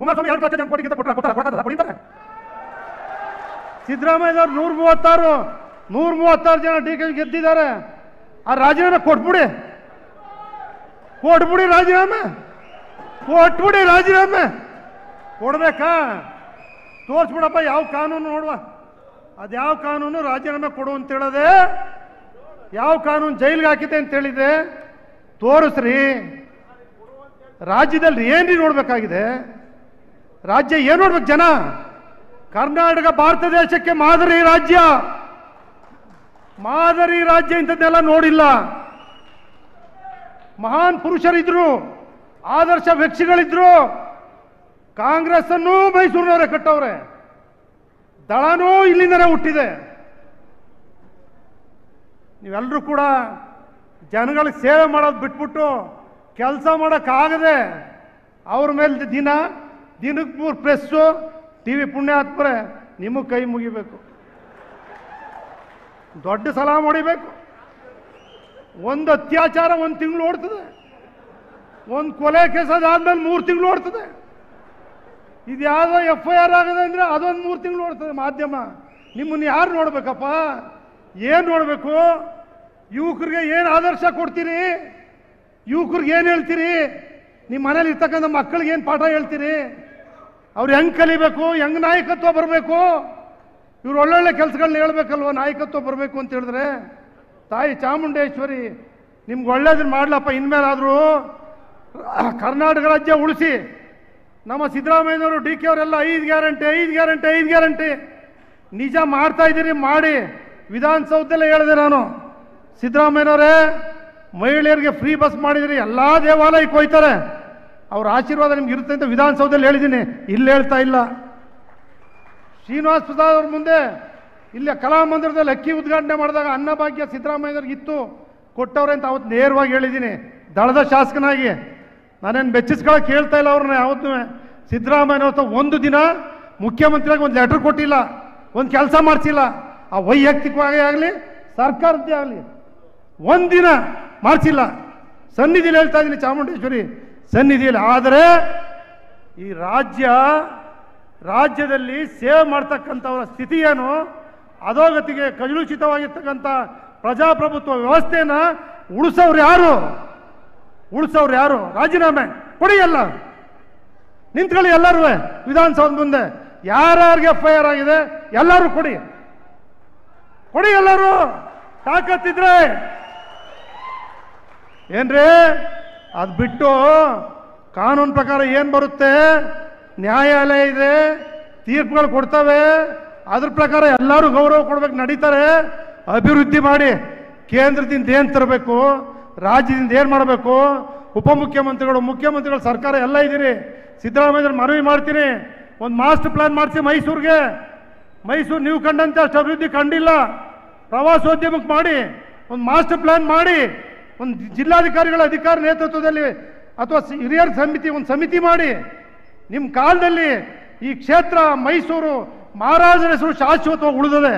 ಕುಮಾರಸ್ವಾಮಿ 2 ಲಕ್ಷ ಕೋಟಿಗಿಂತ ಕೊಡ್ತಾರೆ. ಸಿದ್ದರಾಮಯ್ಯವ್ರು 136 ಜನ ಡಿ ಕೆ ಗೆದ್ದಿದ್ದಾರೆ. ಆ ರಾಜೀನಾಮೆ ಕೊಟ್ಬಿಡಿ ರಾಜೀನಾಮೆ ಕೊಡ್ಬೇಕಾ? ತೋರಿಸ್ಬಿಡಪ್ಪ ಯಾವ ಕಾನೂನು ನೋಡುವ. ಅದ್ಯಾವ ಕಾನೂನು ರಾಜೀನಾಮೆ ಕೊಡು ಅಂತ ಹೇಳದೆ, ಯಾವ ಕಾನೂನು ಜೈಲಿಗೆ ಹಾಕಿದೆ ಅಂತ ಹೇಳಿದೆ ತೋರಿಸ್ರಿ. ರಾಜ್ಯದಲ್ಲಿ ಏನ್ರಿ ನೋಡ್ಬೇಕಾಗಿದೆ? ರಾಜ್ಯ ಏನ್ ನೋಡ್ಬೇಕು ಜನ? ಕರ್ನಾಟಕ ಭಾರತ ದೇಶಕ್ಕೆ ಮಾದರಿ ರಾಜ್ಯ ಇಂಥದ್ದೆಲ್ಲ ನೋಡಿಲ್ಲ. ಮಹಾನ್ ಪುರುಷರಿದ್ರು, ಆದರ್ಶ ವ್ಯಕ್ತಿಗಳಿದ್ರು. ಕಾಂಗ್ರೆಸ್ ಅನ್ನು ಮೈಸೂರಿನವರೇ ಕಟ್ಟವ್ರೆ, ದಳನೂ ಇಲ್ಲಿಂದನೇ ಹುಟ್ಟಿದೆ. ನೀವೆಲ್ಲರೂ ಕೂಡ ಜನಗಳಿಗೆ ಸೇವೆ ಮಾಡೋದು ಬಿಟ್ಬಿಟ್ಟು ಕೆಲಸ ಮಾಡೋಕ್ಕಾಗದೆ ಅವ್ರ ಮೇಲೆ ದಿನಕ್ಕೆ 3 ಪ್ರೆಸ್ಸು ಟಿವಿ ಪುಣ್ಯಾತ್ಮರೆ ನಿಮಗೆ ಕೈ ಮುಗಿಬೇಕು, ದೊಡ್ಡ ಸಲಾಮ್ ಹೊಡಿಬೇಕು. ಒಂದು ಅತ್ಯಾಚಾರ 1 ತಿಂಗಳು ಓಡ್ತದೆ, ಒಂದು ಕೊಲೆ ಕೇಸ್ ಅದಾದ್ಮೇಲೆ 3 ತಿಂಗಳು ಓಡ್ತದೆ. ಇದು ಯಾವುದೋ FIR ಆಗದೆ ಅಂದರೆ ಅದೊಂದು 3 ತಿಂಗಳು ಓಡ್ತದೆ. ಮಾಧ್ಯಮ ನಿಮ್ಮನ್ನು ಯಾರು ನೋಡ್ಬೇಕಪ್ಪ? ಏನು ನೋಡಬೇಕು? ಯುವಕರಿಗೆ ಏನು ಆದರ್ಶ ಕೊಡ್ತೀರಿ? ಯುವಕರಿಗೆ ಏನು ಹೇಳ್ತೀರಿ? ನಿಮ್ಮ ಮನೇಲಿ ಇರ್ತಕ್ಕಂಥ ಮಕ್ಕಳಿಗೆ ಏನು ಪಾಠ ಹೇಳ್ತೀರಿ? ಅವ್ರು ಹೆಂಗೆ ಕಲಿಬೇಕು? ಹೆಂಗೆ ನಾಯಕತ್ವ ಬರಬೇಕು? ಇವ್ರು ಒಳ್ಳೊಳ್ಳೆ ಕೆಲಸಗಳನ್ನ ಹೇಳ್ಬೇಕಲ್ವ? ನಾಯಕತ್ವ ಬರಬೇಕು ಅಂತ ಹೇಳಿದ್ರೆ ತಾಯಿ ಚಾಮುಂಡೇಶ್ವರಿ ನಿಮ್ಗೆ ಒಳ್ಳೇದನ್ನ ಮಾಡ್ಲಪ್ಪ. ಇನ್ಮೇಲಾದರೂ ಕರ್ನಾಟಕ ರಾಜ್ಯ ಉಳಿಸಿ. ನಮ್ಮ ಸಿದ್ದರಾಮಯ್ಯನವರು ಡಿ ಕೆ ಅವರೆಲ್ಲ 5 ಗ್ಯಾರಂಟಿ ನಿಜ ಮಾಡ್ತಾ ಇದ್ದೀರಿ, ಮಾಡಿ. ವಿಧಾನಸೌಧದಲ್ಲೇ ಹೇಳಿದೆ ನಾನು, ಸಿದ್ದರಾಮಯ್ಯನವರೇ ಮಹಿಳೆಯರಿಗೆ ಫ್ರೀ ಬಸ್ ಮಾಡಿದಿರಿ, ಎಲ್ಲ ದೇವಾಲಯಕ್ಕೆ ಹೋಯ್ತಾರೆ, ಅವ್ರ ಆಶೀರ್ವಾದ ನಿಮ್ಗೆ ಇರುತ್ತೆ ಅಂತ ವಿಧಾನಸೌಧದಲ್ಲಿ ಹೇಳಿದ್ದೀನಿ, ಇಲ್ಲಿ ಹೇಳ್ತಾ ಇಲ್ಲ. ಶ್ರೀನಿವಾಸ ಪ್ರಸಾದ್ ಅವ್ರ ಮುಂದೆ ಇಲ್ಲಿ ಕಲಾಮಂದಿರದಲ್ಲಿ ಅಕ್ಕಿ ಉದ್ಘಾಟನೆ ಮಾಡಿದಾಗ ಅನ್ನಭಾಗ್ಯ ಸಿದ್ದರಾಮಯ್ಯವ್ರಿಗೆ ಇತ್ತು, ಕೊಟ್ಟವ್ರೆ ಅಂತ ಅವತ್ತು ನೇರವಾಗಿ ಹೇಳಿದ್ದೀನಿ. ದಳದ ಶಾಸಕನಾಗಿ ನಾನೇನು ಬೆಚ್ಚಿಸ್ಕೊಳಕ್ಕೆ ಹೇಳ್ತಾ ಇಲ್ಲ ಅವ್ರನ್ನ. ಯಾವತ್ತೂ ಸಿದ್ದರಾಮಯ್ಯನವ್ರ ಒಂದು ದಿನ ಮುಖ್ಯಮಂತ್ರಿಯಾಗಿ ಒಂದು ಲೆಟರ್ ಕೊಟ್ಟಿಲ್ಲ, ಒಂದು ಕೆಲಸ ಮಾಡಿಸಿಲ್ಲ. ಆ ವೈಯಕ್ತಿಕವಾಗಿ ಆಗಲಿ ಸರ್ಕಾರದ್ದೇ ಆಗಲಿ ಒಂದಿನ ಮಾಡಿಸಿಲ್ಲ. ಸನ್ನಿಧಿಯಲ್ಲಿ ಹೇಳ್ತಾ ಇದ್ದೀನಿ, ಚಾಮುಂಡೇಶ್ವರಿ ಸನ್ನಿಧಿಯಲ್ಲಿ. ಆದರೆ ಈ ರಾಜ್ಯದಲ್ಲಿ ಸೇವೆ ಮಾಡ್ತಕ್ಕಂಥವರ ಸ್ಥಿತಿ ಏನು? ಅಧೋಗತಿಗೆ ಕಲುಷಿತವಾಗಿರ್ತಕ್ಕಂಥ ಪ್ರಜಾಪ್ರಭುತ್ವ ವ್ಯವಸ್ಥೆನ ಉಳಿಸೋರು ಯಾರು? ರಾಜೀನಾಮೆ ಕೊಡಿ, ಎಲ್ಲ ನಿಂತ್ಕೊಳ್ಳಿ. ಎಲ್ಲರೂ ವಿಧಾನಸೌಧ ಮುಂದೆ ಯಾರ್ಯಾರಿಗೆ FIR ಆಗಿದೆ ಎಲ್ಲರೂ ಕೊಡಿ, ಎಲ್ಲರೂ ತಾಕತ್ತಿದ್ರೆ. ಏನ್ರಿ ಅದು ಬಿಟ್ಟು ಕಾನೂನು ಪ್ರಕಾರ ಏನು ಬರುತ್ತೆ? ನ್ಯಾಯಾಲಯ ಇದೆ, ತೀರ್ಪುಗಳು ಕೊಡ್ತವೆ, ಅದ್ರ ಪ್ರಕಾರ ಎಲ್ಲರೂ ಗೌರವ ಕೊಡ್ಬೇಕು, ನಡೀತಾರೆ. ಅಭಿವೃದ್ಧಿ ಮಾಡಿ, ಕೇಂದ್ರದಿಂದ ಏನು ತರಬೇಕು, ರಾಜ್ಯದಿಂದ ಏನು ಮಾಡಬೇಕು, ಉಪಮುಖ್ಯಮಂತ್ರಿಗಳು, ಮುಖ್ಯಮಂತ್ರಿಗಳು, ಸರ್ಕಾರ ಎಲ್ಲ ಇದ್ದೀರಿ. ಸಿದ್ದರಾಮಯ್ಯ ಮನವಿ ಮಾಡ್ತೀನಿ, ಒಂದು ಮಾಸ್ಟರ್ ಪ್ಲಾನ್ ಮಾಡಿಸಿ ಮೈಸೂರು ನೀವು ಕಂಡಂತೆ ಅಷ್ಟು ಅಭಿವೃದ್ಧಿ ಕಂಡಿಲ್ಲ. ಪ್ರವಾಸೋದ್ಯಮಕ್ಕೆ ಮಾಡಿ, ಒಂದು ಮಾಸ್ಟರ್ ಪ್ಲಾನ್ ಮಾಡಿ, ಒಂದು ಜಿಲ್ಲಾಧಿಕಾರಿಗಳ ಅಧಿಕಾರ ನೇತೃತ್ವದಲ್ಲಿ ಅಥವಾ ಹಿರಿಯರ ಒಂದು ಸಮಿತಿ ಮಾಡಿ. ನಿಮ್ಮ ಕಾಲದಲ್ಲಿ ಈ ಕ್ಷೇತ್ರ ಮೈಸೂರು ಮಹಾರಾಜರ ಹೆಸರು ಶಾಶ್ವತವಾಗಿ ಉಳಿದಿದೆ,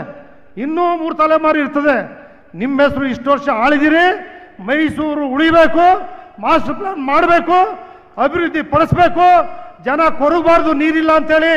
ಇನ್ನೂ 3 ತಲೆಮಾರು ಇರ್ತದೆ. ನಿಮ್ಮ ಹೆಸರು ಇಷ್ಟು ವರ್ಷ ಆಳಿದಿರಿ. ಮೈಸೂರು ಉಳಿಬೇಕು, ಮಾಸ್ಟರ್ ಪ್ಲಾನ್ ಮಾಡಬೇಕು, ಅಭಿವೃದ್ಧಿ ಪಡಿಸ್ಬೇಕು. ಜನ ಕೊರಗಬಾರ್ದು ನೀರಿಲ್ಲ ಅಂತೇಳಿ.